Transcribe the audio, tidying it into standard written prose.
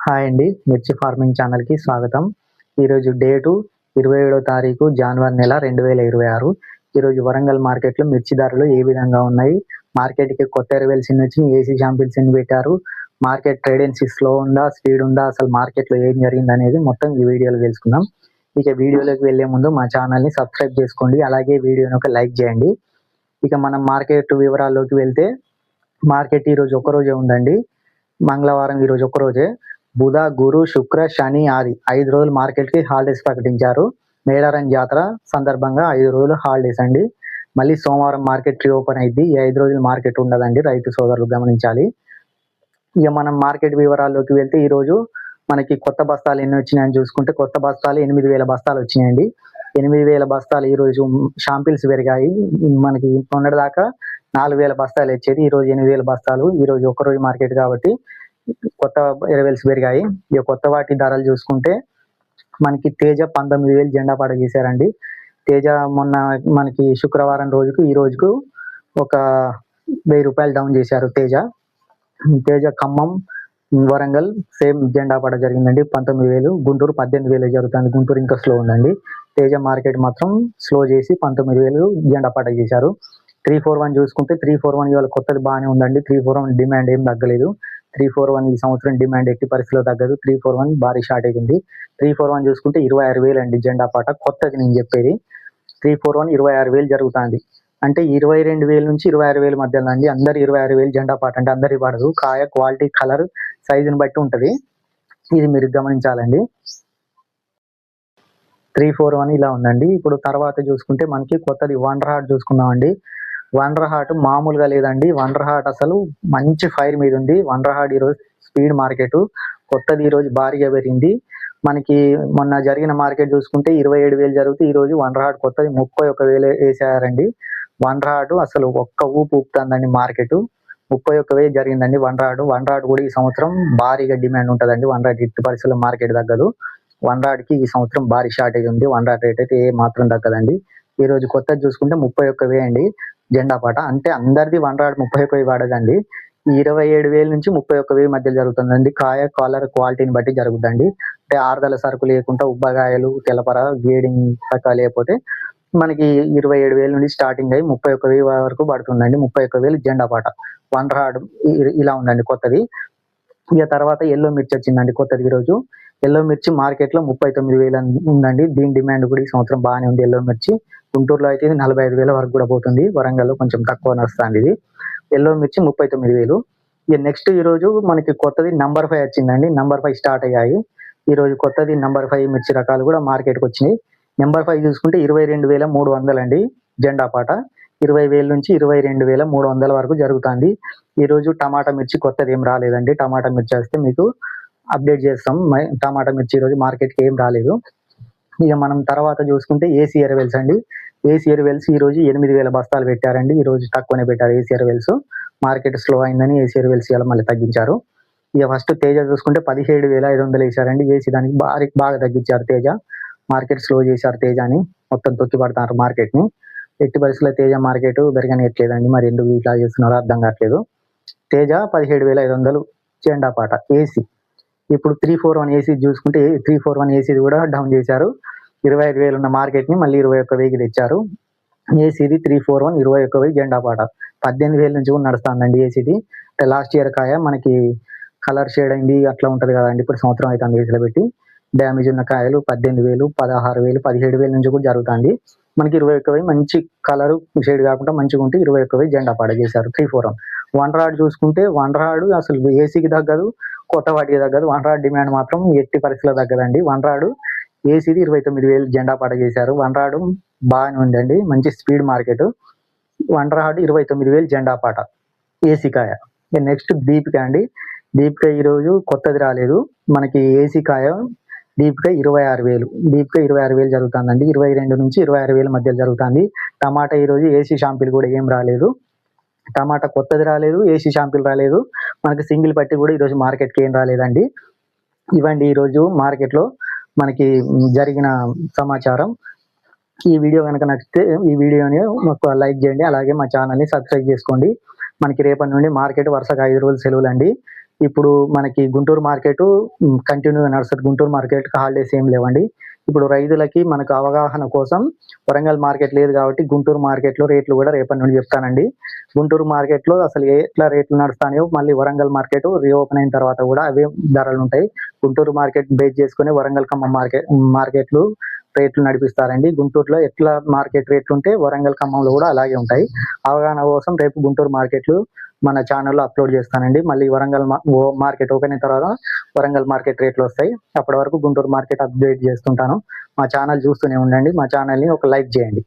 Hi అండి. మిర్చి farming ఛానల్‌కి స్వాగతం. ఈరోజు డేటు 27వ తారీఖు జనవరి నెల 2026. ఈరోజు వరంగల్ మార్కెట్‌లో మిర్చి ధరలు ఏ విధంగా ఉన్నాయి? మార్కెట్‌కి కొత్త అరైవల్స్ ఎన్నొచ్చినాయి? ఏసీ శాంపిల్స్ ఎన్ని పెట్టారు? మార్కెట్ ట్రేడెన్సీ స్లో ఉందా? స్పీడ్ ఉందా? అసలు మార్కెట్‌లో ఏం జరిగిందనేది మొత్తం ఈ వీడియోలో తెలుసుకుందాం. ఇక వీడియోలోకి వెళ్ళే ముందు మా ఛానల్‌ని సబ్స్క్రైబ్ చేసుకోండి. అలాగే వీడియోని ఒక లైక్ చేయండి. ఇక మనం మార్కెట్ వివరాల్లోకి వెళ్తే మార్కెట్ ఈరోజు ఒక్కరోజే ఉందండి. మంగళవారం ఈరోజు ఒక్కరోజే. బుధ, గురు, శుక్ర, శని, ఆది 5 రోజులు మార్కెట్‌కి హాలిడేస్ ప్రకటించారు. మేడారం జాతర సందర్భంగా 5 రోజులు హాలిడేస్ అండి. మళ్ళీ సోమవారం మార్కెట్ రీఓపెన్ అయిద్ది. ఈ 5 రోజులు మార్కెట్ ఉండదండి. రైతు సోదరులు గమనించాలి. ఇక మనం మార్కెట్ వివరాల్లోకి వెళ్తే ఈరోజు మనకి కొత్త బస్తాలు ఎన్ని వచ్చినాయని చూసుకుంటే కొత్త బస్తాలు 8,000 బస్తాలు వచ్చినాయండి. 8,000 బస్తాలు ఈరోజు శాంపిల్స్ పెరిగాయి. మనకి మొన్నటిదాకా 4,000 బస్తాలు వచ్చేది. ఈరోజు 8,000 బస్తాలు. ఈరోజు ఒక్కరోజు మార్కెట్ కాబట్టి కొత్త అరైవల్స్ పెరిగాయి. ఇక కొత్త వాటి ధరలు చూసుకుంటే మనకి తేజ 19,000 జెండా పాట చేశారండి. తేజ మొన్న మనకి శుక్రవారం రోజుకు ఈ రోజుకు ఒక ₹1,000 డౌన్ చేశారు తేజ. తేజ ఖమ్మం, వరంగల్ సేమ్ జెండా పాట జరిగిందండి. 19,000. గుంటూరు 18,000 జరుగుతుంది. గుంటూరు ఇంకా స్లో ఉందండి. తేజ మార్కెట్ మాత్రం స్లో చేసి 19,000 జెండా పాట చేశారు. 341 చూసుకుంటే 341 ఇవాళ కొత్తది బాగానే ఉందండి. 341 డిమాండ్ ఏం తగ్గలేదు. 341 ఈ సంవత్సరం డిమాండ్ ఎట్టి పరిస్థితిలో తగ్గదు. 341 భారీ షార్టేజ్ ఉంది. 341 చూసుకుంటే 26,000 అండి జెండా పాట. కొత్తది నేను చెప్పేది. 341 26,000 జరుగుతుంది. అంటే 22,000 నుంచి 26,000 మధ్యలో అండి. అందరు 26,000 జెండా పాట అంటే అందరికి పడదు. కాయ క్వాలిటీ, కలర్, సైజుని బట్టి ఉంటుంది. ఇది మీరు గమనించాలండి. 341 ఇలా ఉందండి. ఇప్పుడు తర్వాత చూసుకుంటే మనకి కొత్తది వండర్ హార్ట్ చూసుకుందామండి. వండర్ హార్ట్ మామూలుగా లేదండి. వండర్ హార్ట్ అసలు మంచి ఫైర్ మీద ఉంది. వండర్ హార్ట్ ఈరోజు స్పీడ్ మార్కెట్. కొత్తది ఈరోజు భారీగా పెరిగింది. మనకి మొన్న జరిగిన మార్కెట్ చూసుకుంటే 27,000 జరిగితే ఈరోజు వండర్ హార్ట్ కొత్తది 31,000 వేసారండి. వండర్ హార్ట్ అసలు ఒక్క ఊపు ఊపుతుందండి మార్కెట్. 31,000 జరిగిందండి వండర్ హార్ట్. వండర్ హార్ట్ కూడా ఈ సంవత్సరం భారీగా డిమాండ్ ఉంటుందండి. వండర్ హార్ట్ ఎట్టి పరిస్థితుల్లో మార్కెట్ తగ్గదు. వండర్ హార్ట్‌కి ఈ సంవత్సరం భారీ షార్టేజ్ ఉంది. వండర్ హార్ట్ రేట్ అయితే ఏ మాత్రం తగ్గదండి. ఈ రోజు కొత్తది చూసుకుంటే 31,000 అండి జెండా పాట. అంటే అందరిది వండర్ హార్ట్ 31,000 పడదండి. 27,000 నుంచి 31,000 మధ్యలో జరుగుతుందండి. కాయ, కలర్, క్వాలిటీని బట్టి జరుగుద్దండి. అంటే ఆరుదల సరుకు లేకుండా ఉబ్బగాయలు, తెలపర, గ్రేడింగ్ రకాలు లేకపోతే మనకి 27,000 నుండి స్టార్టింగ్ అయ్యి 31,000 వరకు పడుతుందండి. 31,000 జెండా పాట. వండర్ హార్ట్ ఇలా ఉందండి కొత్తది. ఇక తర్వాత ఎల్లో మిర్చి వచ్చిందండి కొత్తది ఈరోజు. ఎల్లో మిర్చి మార్కెట్లో 39,000 ఉందండి. దీని డిమాండ్ కూడా ఈ సంవత్సరం బాగానే ఉంది. ఎల్లో మిర్చి గుంటూరులో అయితే ఇది 45,000 వరకు కూడా పోతుంది. వరంగల్లో కొంచెం తక్కువ నడుస్తుంది ఇది. ఎల్లో మిర్చి 39,000. ఇక నెక్స్ట్ ఈరోజు మనకి కొత్తది నంబర్ 5 వచ్చిందండి. నంబర్ 5 స్టార్ట్ అయ్యాయి. ఈరోజు కొత్తది నంబర్ 5 మిర్చి రకాలు కూడా మార్కెట్కి వచ్చినాయి. నెంబర్ 5 చూసుకుంటే 22,300 అండి జెండా పాట. 20,000 నుంచి 22,300 వరకు జరుగుతుంది. ఈరోజు టమాటా మిర్చి కొత్తది ఏం రాలేదండి. టమాటా మిర్చి వస్తే మీకు అప్డేట్ చేస్తాం. టమాటా మిర్చి ఈరోజు మార్కెట్కి ఏం రాలేదు. ఇక మనం తర్వాత చూసుకుంటే ఏసీ అరైవల్స్ అండి. ఏసీ అరైవల్స్ ఈరోజు 8,000 బస్తాలు పెట్టారండి. ఈరోజు తక్కువనే పెట్టారు ఏసీ అరైవల్స్. మార్కెట్ స్లో అయిందని ఏసీ అరైవల్స్ ఇవాళ మళ్ళీ తగ్గించారు. ఇక ఫస్ట్ తేజ చూసుకుంటే 17,500 వేశారండి. ఏసీ దానికి బాగా తగ్గించారు తేజ. మార్కెట్ స్లో చేశారు తేజని. మొత్తం తొక్కి పడతారు మార్కెట్ని. ఎట్టి పరిస్థితుల్లో తేజ మార్కెట్ పెరగనియట్లేదండి. మరి ఎందుకు ఇట్లా చేస్తున్నారో అర్థం కావట్లేదు. తేజ 17,500 జెండా పాట ఏసీ. ఇప్పుడు 341 ఏసీ చూసుకుంటే 341 ఏసీది కూడా డౌన్ చేశారు. 25,000 ఉన్న మార్కెట్ని మళ్ళీ 21,000 తెచ్చారు. ఏసీది 341 21,000 జెండా పాట. 18,000 నుంచి కూడా నడుస్తుందండి ఏసీది. అంటే లాస్ట్ ఇయర్ కాయ మనకి కలర్ షేడ్ అయింది అట్లా ఉంటుంది కదండి. ఇప్పుడు సంవత్సరం అవుతుంది ఏసీలో పెట్టి. డ్యామేజ్ ఉన్న కాయలు 18,000, 16,000, 17,000 నుంచి కూడా జరుగుతుంది. మనకి 21,000 మంచి కలర్ షేడ్ కాకుండా మంచిగా ఉంటే 21,000 జెండా పాట చేశారు 341. వండర్ హార్ట్ చూసుకుంటే వండర్ హార్ట్ అసలు ఏసీకి తగ్గదు, కొత్త వాటికి తగ్గదు. వండర్ హార్ట్ డిమాండ్ మాత్రం ఎట్టి పరిస్థితిలో తగ్గదండి. వండర్ హార్ట్ ఏసీది 29,000 జెండా పాట చేశారు. వండర్ హార్ట్ బాగానే ఉందండి. మంచి స్పీడ్ మార్కెట్. వండర్ హార్ట్ 29,000 జెండా పాట ఏసీ కాయ. నెక్స్ట్ దీపిక అండి. దీపిక ఈరోజు కొత్తది రాలేదు. మనకి ఏసీ కాయ దీపిక 26,000. దీపిక 26,000 జరుగుతుందండి. 22 నుంచి 26,000 మధ్యలో జరుగుతుంది. టమాటా ఈరోజు ఏసీ షాంపిల్ కూడా ఏం రాలేదు. టమాటా కొత్తది రాలేదు, ఏసీ షాంపిల్ రాలేదు. మనకి సింగిల్ పట్టి కూడా ఈరోజు మార్కెట్కి ఏం రాలేదండి. ఇవ్వండి ఈరోజు మార్కెట్లో మనకి జరిగిన సమాచారం. ఈ వీడియో కనుక నచ్చితే ఈ వీడియోని ఒక లైక్ చేయండి. అలాగే మా ఛానల్ని సబ్స్క్రైబ్ చేసుకోండి. మనకి రేపటి నుండి మార్కెట్ వరుసగా 5 రోజులు సెలవులండి. ఇప్పుడు మనకి గుంటూరు మార్కెట్ కంటిన్యూగా నడుస్తది. గుంటూరు మార్కెట్‌కి హాలిడేస్ ఏం లేవండి. ఇప్పుడు రైతులకి మనకు అవగాహన కోసం వరంగల్ మార్కెట్ లేదు కాబట్టి గుంటూరు మార్కెట్‌లో రేట్లు గూడా రేపటి నుండి చెప్తానండి. గుంటూరు మార్కెట్‌లో అసలు ఎట్లా రేట్లు నడుస్తాయో మళ్ళీ వరంగల్ మార్కెట్ రీఓపెన్ అయిన తర్వాత గూడా అవే ధరలుంటాయి. గుంటూరు మార్కెట్ బేస్ చేసుకొని వరంగల్, ఖమ్మం మార్కెట్‌లు రేట్లు నడిపిస్తారండి. గుంటూరులో ఎట్లా మార్కెట్ రేట్లుంటే వరంగల్, ఖమ్మంలో గూడా అలాగే ఉంటాయి. అవగాహన కోసం రేపు గుంటూరు మార్కెట్లు మన ఛానెల్‌లో అప్‌లోడ్ చేస్తానండి. మళ్ళీ వరంగల్ మార్కెట్ ఓపెన్ అయిన తర్వాత వరంగల్ మార్కెట్ రేట్లొస్తాయి. అప్పటి వరకు గుంటూరు మార్కెట్ అప్‌డేట్ చేస్తుంటాను. మా ఛానెల్ చూస్తూనే ఉండండి. మా ఛానెల్‌ని ఒక లైక్ చేయండి.